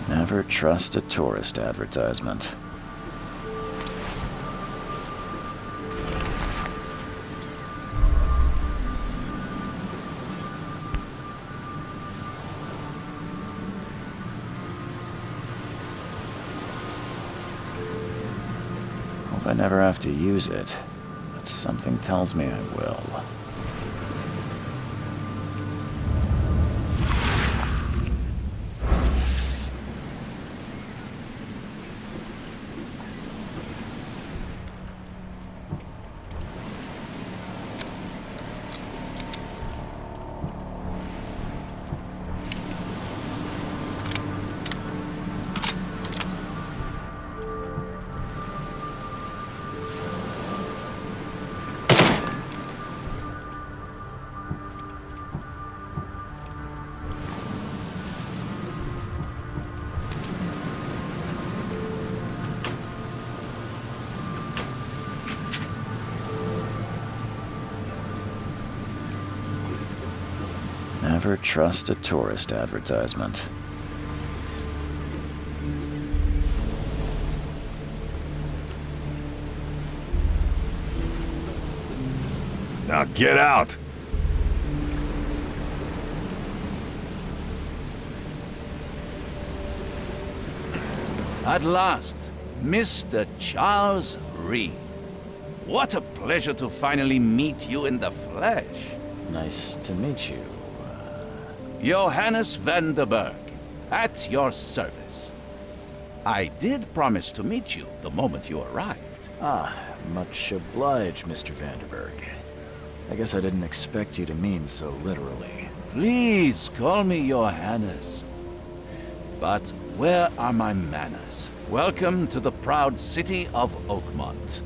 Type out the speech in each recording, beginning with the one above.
Never trust a tourist advertisement. Hope I never have to use it, but something tells me I will. Never trust a tourist advertisement. Now get out! At last, Mr. Charles Reed. What a pleasure to finally meet you in the flesh. Nice to meet you. Johannes van der Berg, at your service. I did promise to meet you the moment you arrived. Ah, much obliged, Mr. Vanderberg. I guess I didn't expect you to mean so literally. Please call me Johannes. But where are my manners? Welcome to the proud city of Oakmont.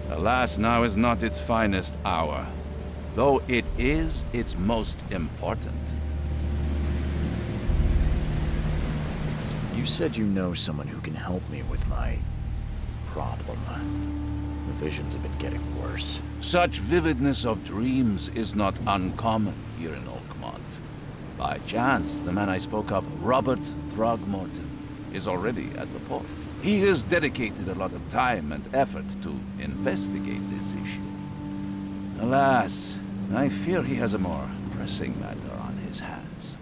Alas, now is not its finest hour, though it is its most important. You said you know someone who can help me with my problem. The visions have been getting worse. Such vividness of dreams is not uncommon here in Oakmont. By chance, the man I spoke of, Robert Throgmorton, is already at the port. He has dedicated a lot of time and effort to investigate this issue. Alas, I fear he has a more pressing matter on his hands.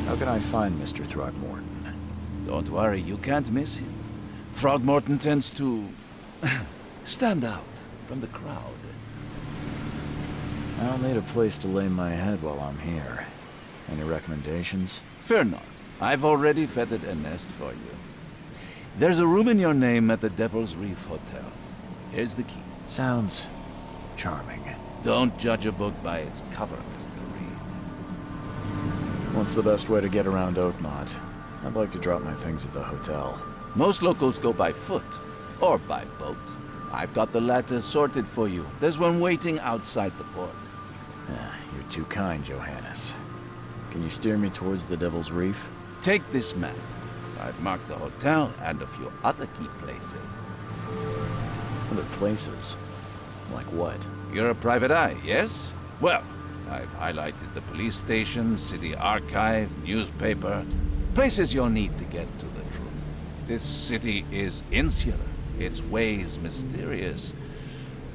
How can I find Mr. Throgmorton? Don't worry, you can't miss him. Throgmorton tends to stand out from the crowd. I'll need a place to lay my head while I'm here. Any recommendations? Fear not. I've already feathered a nest for you. There's a room in your name at the Devil's Reef Hotel. Here's the key. Sounds charming. Don't judge a book by its cover, Mr. Reed. What's the best way to get around Oakmont? I'd like to drop my things at the hotel. Most locals go by foot, or by boat. I've got the latter sorted for you. There's one waiting outside the port. You're too kind, Johannes. Can you steer me towards the Devil's Reef? Take this map. I've marked the hotel and a few other key places. Other places? Like what? You're a private eye, yes? Well, I've highlighted the police station, city archive, newspaper, places you'll need to get to the truth. This city is insular, its ways mysterious.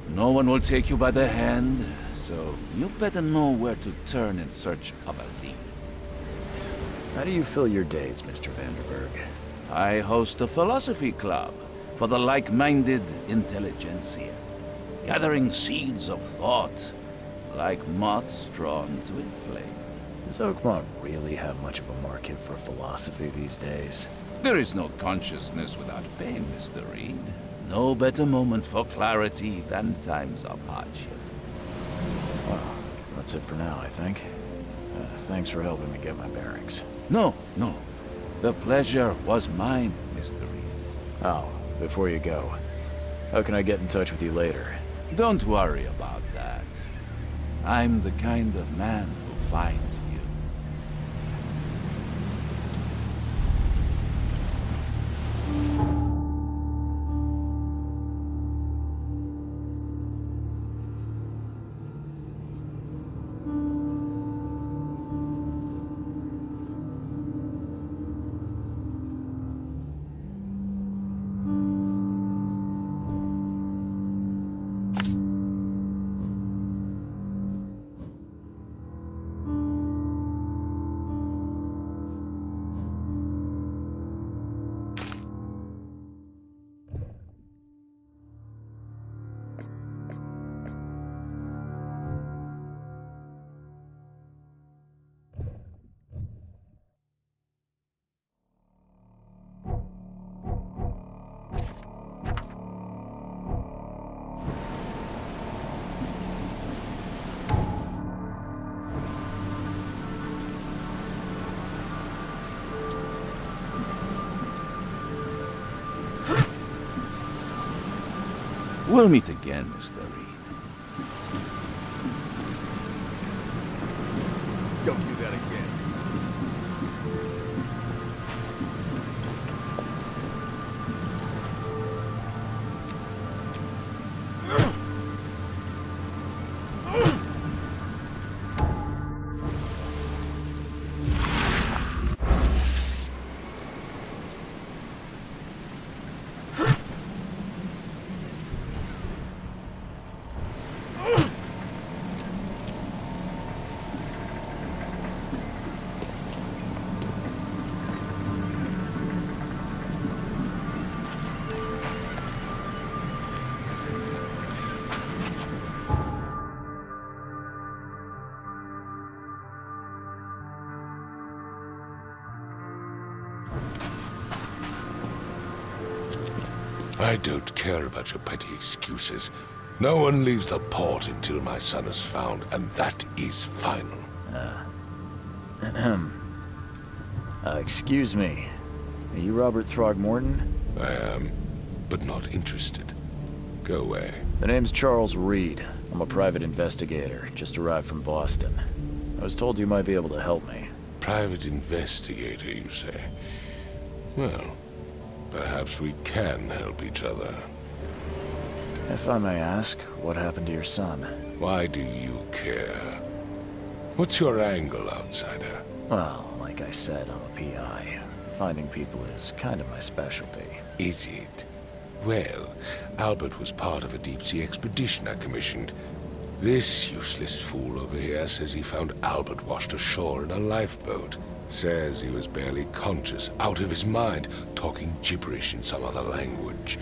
No one will take you by the hand, so you better know where to turn in search of a lead. How do you fill your days, Mr. Vanderberg? I host a philosophy club for the like-minded intelligentsia, gathering seeds of thought like moths drawn to a flame. Does Oakmont really have much of a market for philosophy these days? There is no consciousness without pain, Mr. Reed. No better moment for clarity than times of hardship. Well, that's it for now, I think. Thanks for helping me get my bearings. No. The pleasure was mine, Mr. Reed. Oh, before you go, how can I get in touch with you later? Don't worry about that. I'm the kind of man who finds you. will meet again, Mr. Reed. Don't do that again. I don't care about your petty excuses. No one leaves the port until my son is found, and that is final. Excuse me. Are you Robert Throgmorton? I am, but not interested. Go away. The name's Charles Reed. I'm a private investigator, just arrived from Boston. I was told you might be able to help me. Private investigator, you say? Well, perhaps we can help each other. If I may ask, what happened to your son? Why do you care? What's your angle, outsider? Well, like I said, I'm a PI. Finding people is kind of my specialty. Is it? Well, Albert was part of a deep-sea expedition I commissioned. This useless fool over here says he found Albert washed ashore in a lifeboat. Says he was barely conscious, out of his mind, talking gibberish in some other language.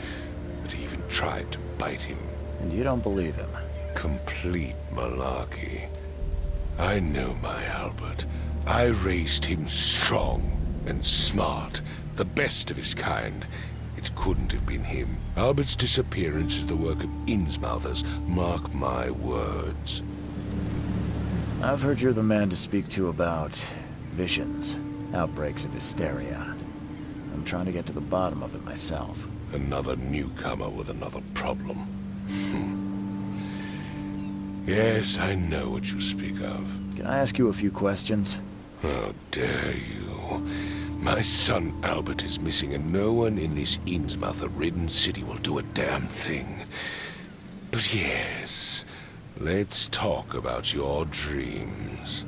But he even tried to bite him. And you don't believe him? Complete malarkey. I know my Albert. I raised him strong and smart, the best of his kind. It couldn't have been him. Albert's disappearance is the work of Innsmouthers, mark my words. I've heard you're the man to speak to about visions, outbreaks of hysteria. I'm trying to get to the bottom of it myself. Another newcomer with another problem. Yes, I know what you speak of. Can I ask you a few questions? How dare you? My son Albert is missing, and no one in this Innsmouther-ridden city will do a damn thing. But yes, let's talk about your dreams.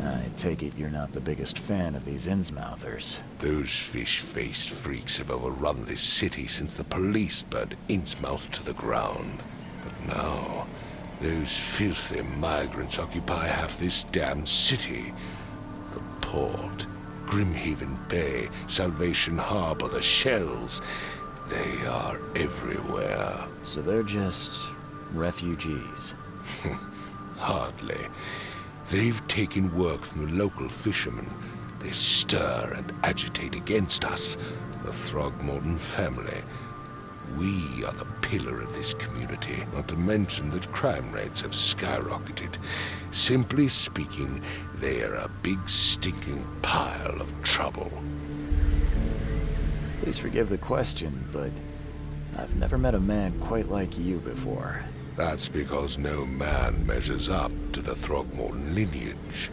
I take it you're not the biggest fan of these Innsmouthers. Those fish-faced freaks have overrun this city since the police burned Innsmouth to the ground. But now, those filthy migrants occupy half this damn city. The port, Grimhaven Bay, Salvation Harbor, the shells, they are everywhere. So they're just refugees? Hardly. They've taken work from the local fishermen. They stir and agitate against us, the Throgmorton family. We are the pillar of this community, not to mention that crime rates have skyrocketed. Simply speaking, they are a big stinking pile of trouble. Please forgive the question, but I've never met a man quite like you before. That's because no man measures up to the Throgmorton lineage.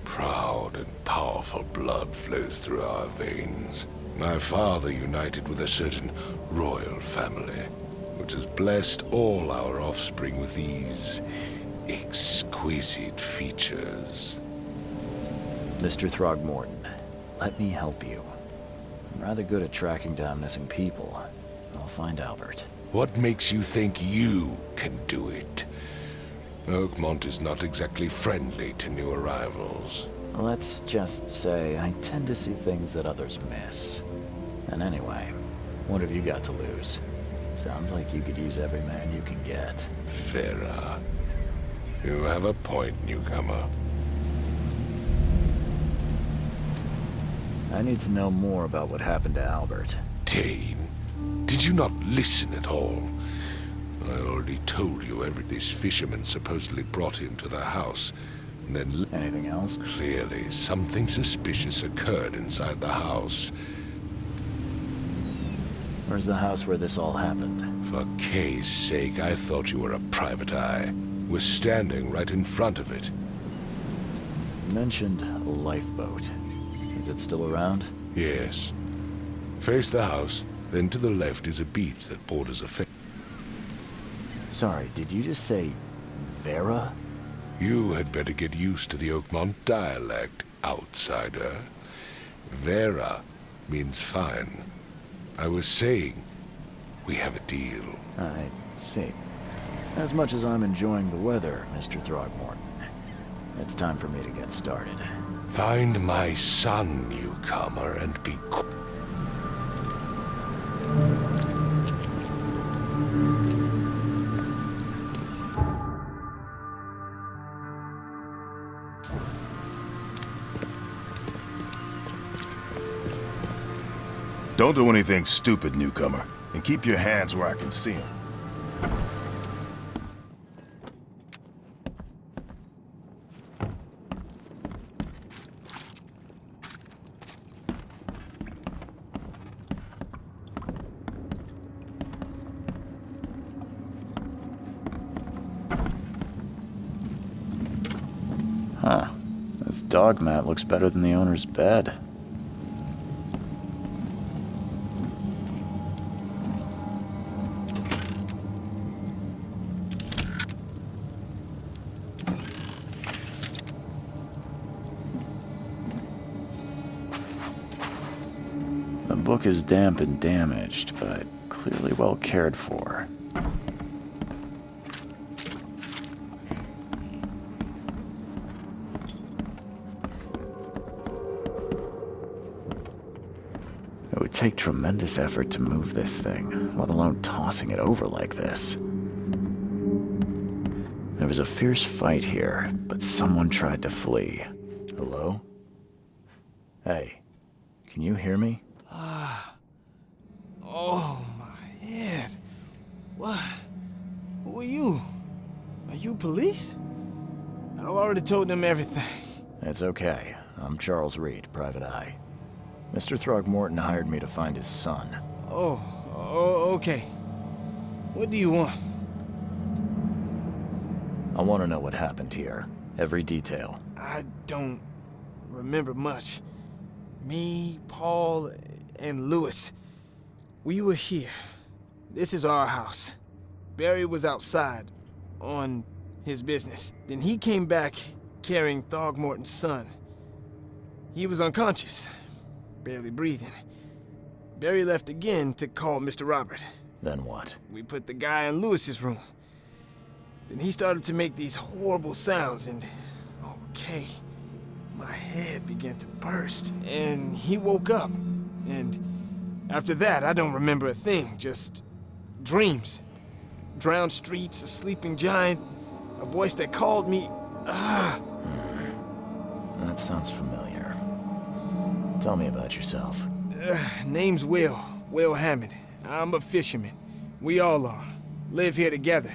Proud and powerful blood flows through our veins. My father united with a certain royal family, which has blessed all our offspring with these exquisite features. Mr. Throgmorton, let me help you. I'm rather good at tracking down missing people. I'll find Albert. What makes you think you can do it? Oakmont is not exactly friendly to new arrivals. Let's just say I tend to see things that others miss. And anyway, what have you got to lose? Sounds like you could use every man you can get. Farah, you have a point, newcomer. I need to know more about what happened to Albert. Dane, did you not listen at all? I already told you this fisherman supposedly brought him to the house, and then... Anything else? Clearly, something suspicious occurred inside the house. Where's the house where this all happened? For Kay's sake, I thought you were a private eye. We're standing right in front of it. You mentioned a lifeboat. Is it still around? Yes. Face the house, then to the left is a beach that borders a fence. Sorry, did you just say Vera? You had better get used to the Oakmont dialect, outsider. Vera means fine. I was saying, we have a deal. I see. As much as I'm enjoying the weather, Mr. Throgmorton, it's time for me to get started. Find my son, newcomer, and be Don't do anything stupid, newcomer, and keep your hands where I can see them. Huh. This dog mat looks better than the owner's bed. The book is damp and damaged, but clearly well cared for. It would take tremendous effort to move this thing, let alone tossing it over like this. There was a fierce fight here, but someone tried to flee. Hello? Hey, can you hear me? Oh, my head. What? Who are you? Are you police? I've already told them everything. It's okay. I'm Charles Reed, Private Eye. Mr. Throgmorton hired me to find his son. Oh, okay. What do you want? I want to know what happened here. Every detail. I don't remember much. Me, Paul, and Lewis. We were here. This is our house. Barry was outside, on his business. Then he came back carrying Throgmorton's son. He was unconscious, barely breathing. Barry left again to call Mr. Robert. Then what? We put the guy in Lewis's room. Then he started to make these horrible sounds and... okay. My head began to burst, and he woke up. And after that, I don't remember a thing, just dreams. Drowned streets, a sleeping giant, a voice that called me. That sounds familiar. Tell me about yourself. Name's Will Hammond. I'm a fisherman. We all are. Live here together.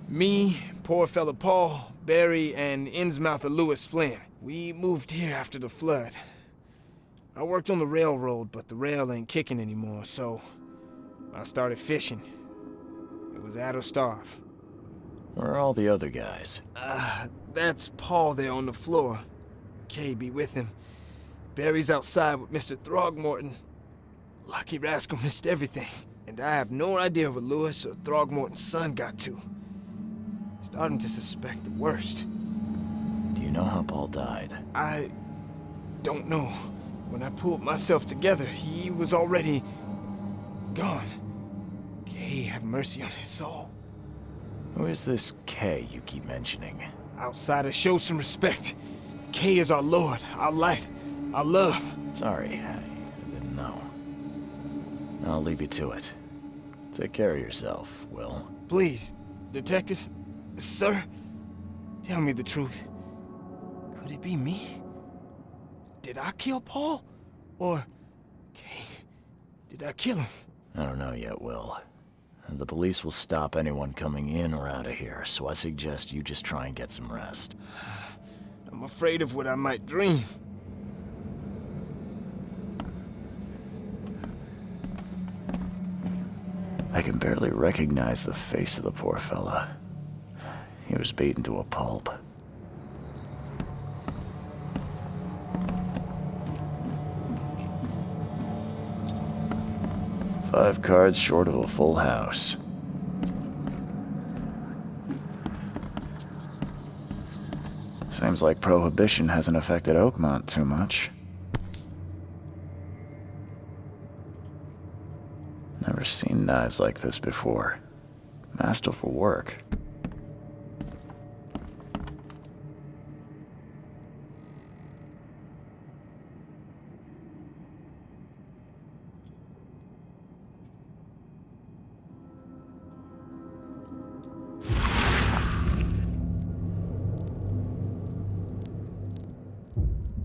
Me, poor fella Paul, Barry, and Innsmouther Lewis Flynn. We moved here after the flood. I worked on the railroad, but the rail ain't kicking anymore, so I started fishing. It was at or starve. Where are all the other guys? That's Paul there on the floor. Kay be with him. Barry's outside with Mr. Throgmorton. Lucky rascal missed everything, and I have no idea where Lewis or Throgmorton's son got to. Starting to suspect the worst. Do you know how Paul died? I don't know. When I pulled myself together, he was already gone. Kay have mercy on his soul. Who is this Kay you keep mentioning? Outsiders, show some respect. Kay is our lord, our light, our love. Sorry, I didn't know. I'll leave you to it. Take care of yourself, Will. Please, detective, sir, tell me the truth. Could it be me? Did I kill Paul? Or, Kay, did I kill him? I don't know yet, Will. The police will stop anyone coming in or out of here, so I suggest you just try and get some rest. I'm afraid of what I might dream. I can barely recognize the face of the poor fella. He was beaten to a pulp. Five cards short of a full house. Seems like Prohibition hasn't affected Oakmont too much. Never seen knives like this before. Masterful work.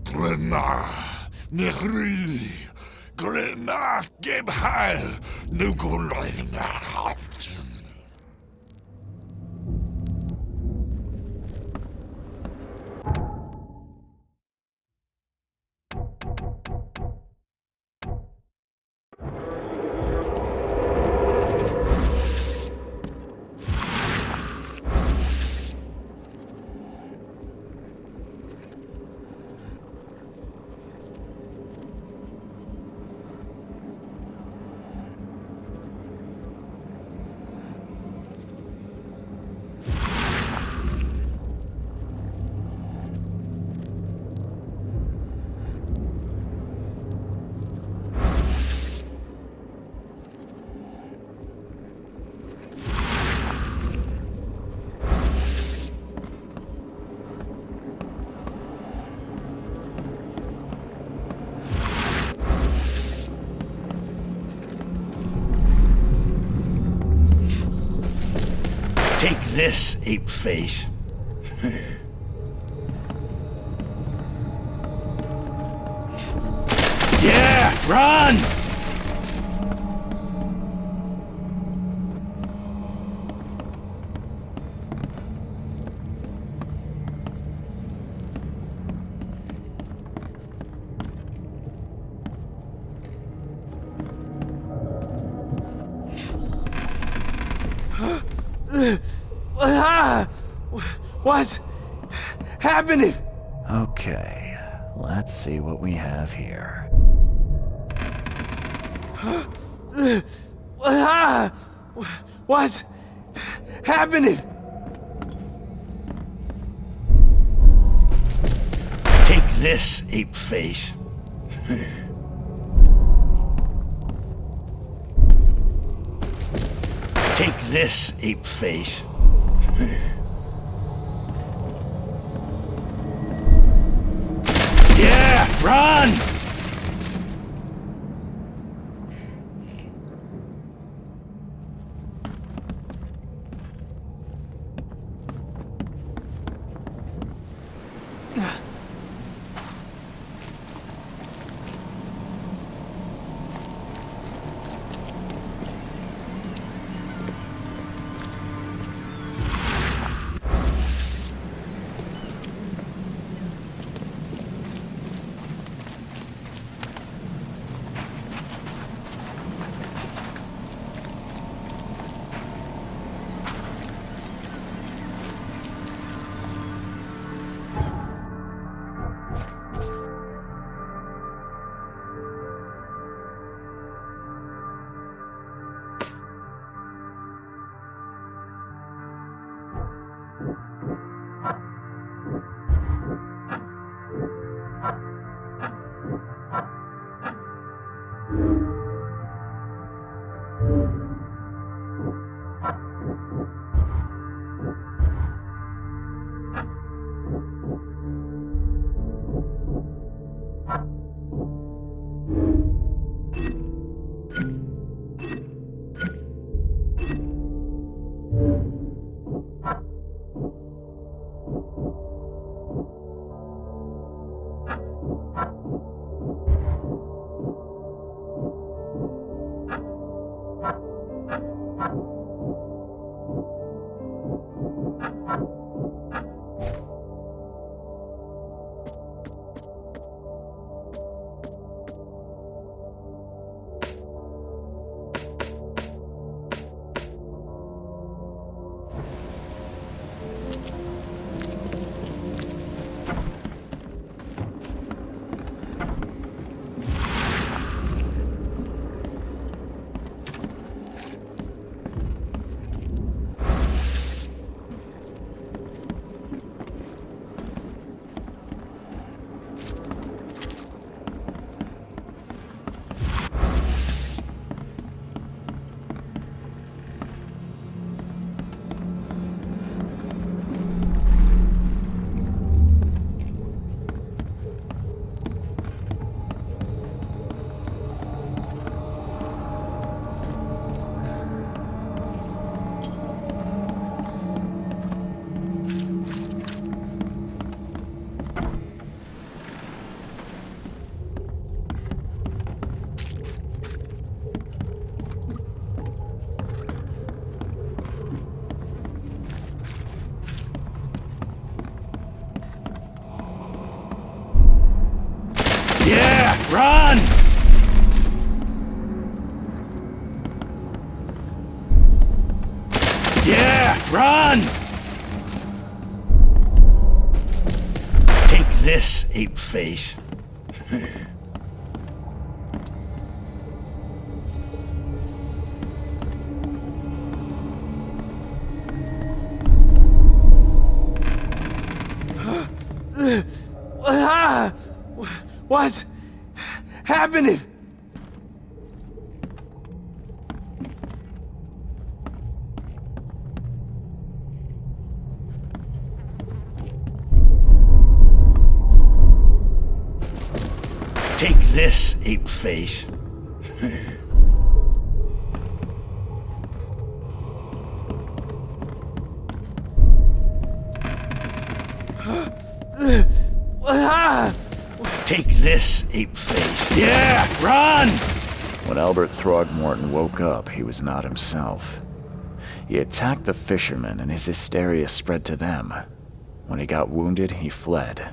Glenna, Nechri, Glenna, Gebheil, Nukulina, Haften. Take this, ape face. Yeah, run! What's happening? Okay, let's see what we have here. What's happening? Take this, ape face. Take this, ape face. Yeah, run! Yeah, run! Yeah, run! Take this, ape face. What's happening? Take this, ape face. Take this, ape face. Yeah, run! When Albert Throgmorton woke up, he was not himself. He attacked the fishermen, and his hysteria spread to them. When he got wounded, he fled.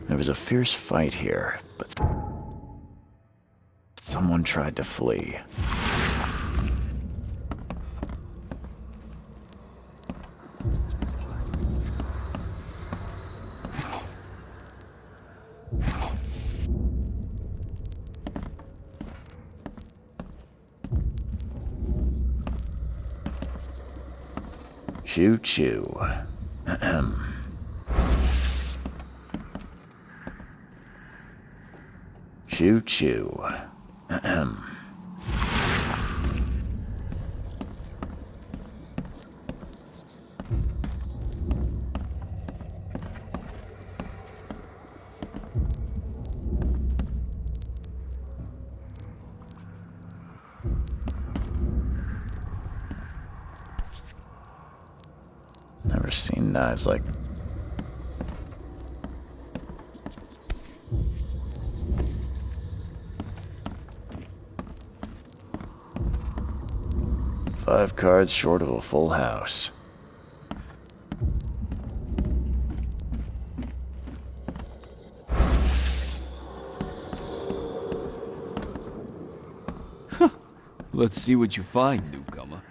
There was a fierce fight here, but someone tried to flee. Choo-choo. Ahem. Choo-choo. Ahem. Never seen knives like... Five cards short of a full house. Let's see what you find, newcomer.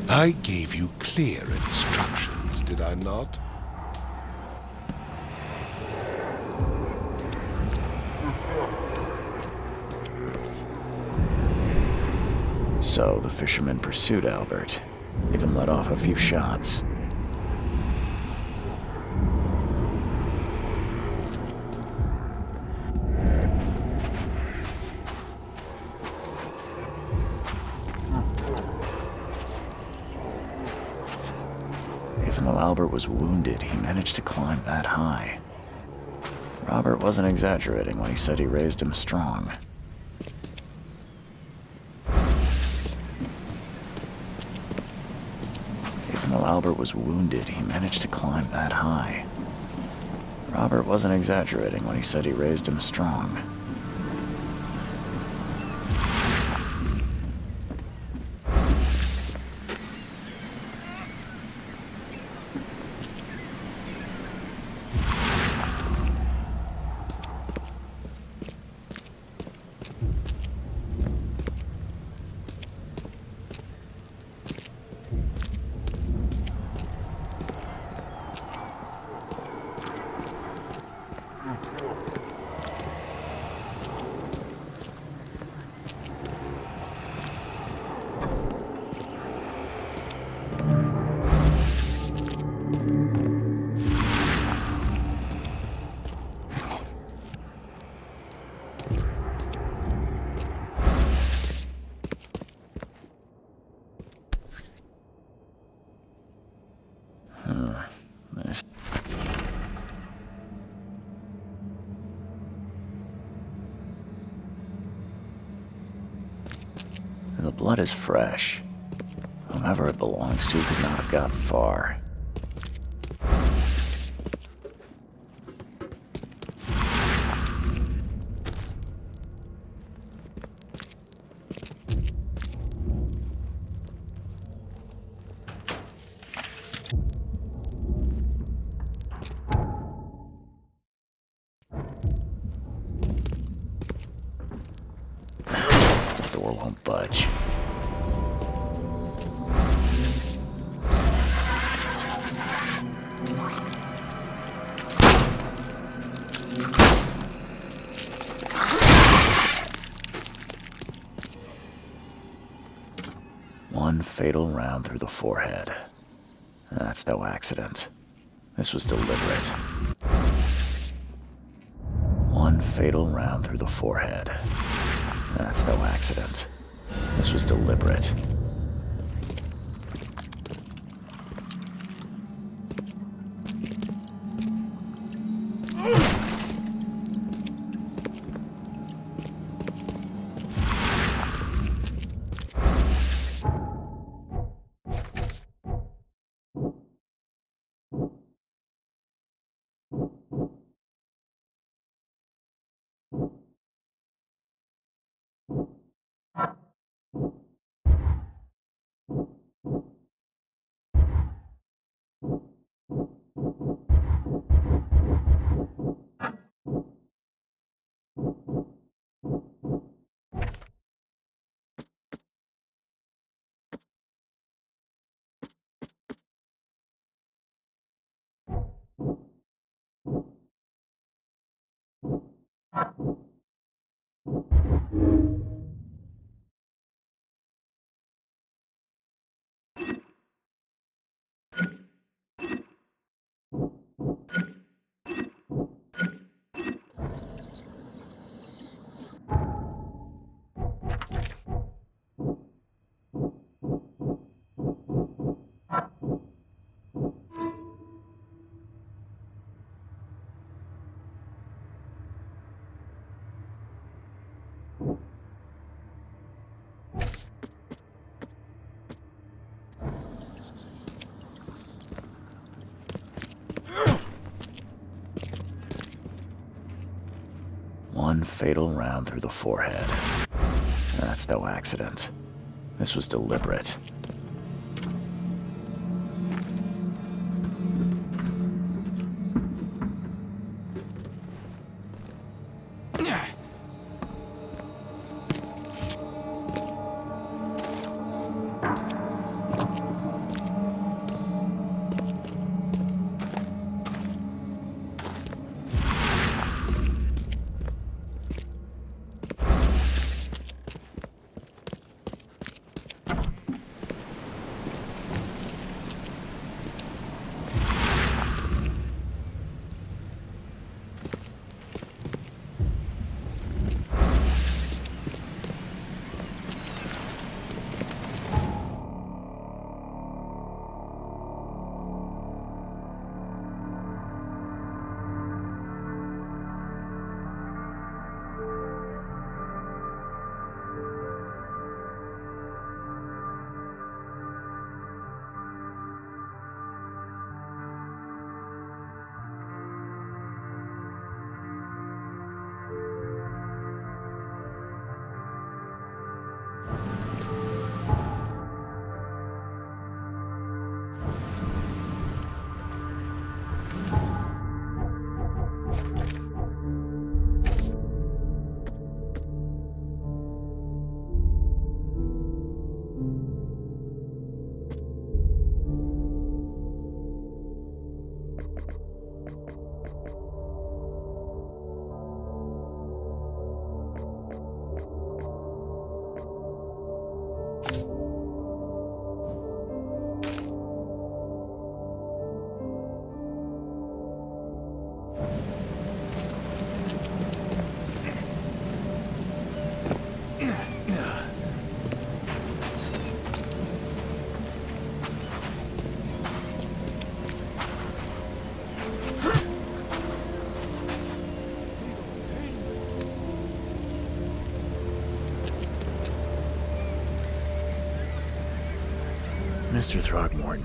I gave you clear instructions, did I not? So the fishermen pursued Albert, even let off a few shots. Even though Albert was wounded, he managed to climb that high. Robert wasn't exaggerating when he said he raised him strong. Even though Albert was wounded, he managed to climb that high. Robert wasn't exaggerating when he said he raised him strong. The blood is fresh. Whomever it belongs to could not have gotten far. The door won't budge. One fatal round through the forehead. That's no accident. This was deliberate. One fatal round through the forehead. That's no accident. This was deliberate. One fatal round through the forehead. That's no accident. This was deliberate. Mr. Throgmorton,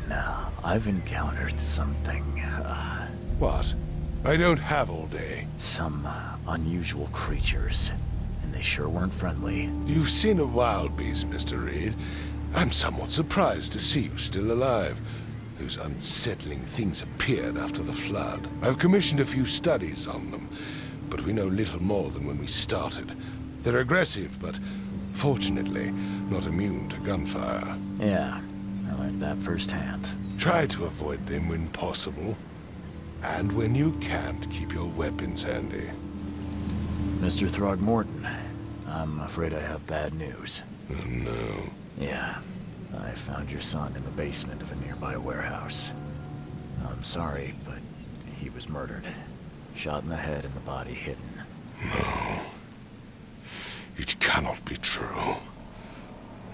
I've encountered something, What? I don't have all day. some unusual creatures, and they sure weren't friendly. You've seen a wild beast, Mr. Reed. I'm somewhat surprised to see you still alive. Those unsettling things appeared after the flood. I've commissioned a few studies on them, but we know little more than when we started. They're aggressive, but fortunately not immune to gunfire. Yeah, I learned that firsthand. Try to avoid them when possible. And when you can't, keep your weapons handy. Mr. Throgmorton, I'm afraid I have bad news. Oh, no. Yeah, I found your son in the basement of a nearby warehouse. I'm sorry, but he was murdered. Shot in the head and the body hidden. No. It cannot be true.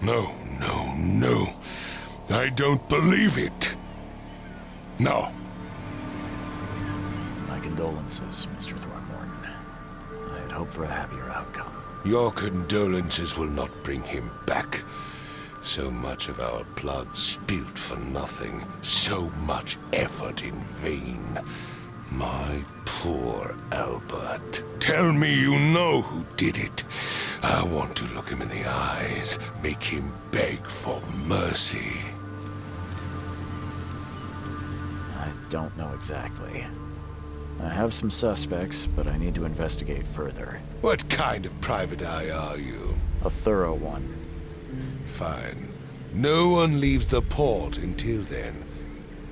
No, no, no. I don't believe it. No. My condolences, Mr. Throgmorton. I had hoped for a happier outcome. Your condolences will not bring him back. So much of our blood spilt for nothing. So much effort in vain. My poor Albert. Tell me you know who did it. I want to look him in the eyes, make him beg for mercy. I don't know exactly. I have some suspects, but I need to investigate further. What kind of private eye are you? A thorough one. Fine. No one leaves the port until then.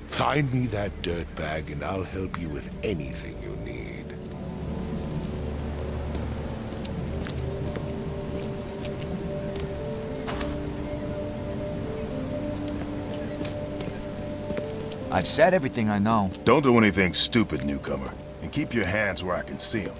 Find me that dirtbag and I'll help you with anything you need. I've said everything I know. Don't do anything stupid, newcomer. And keep your hands where I can see them.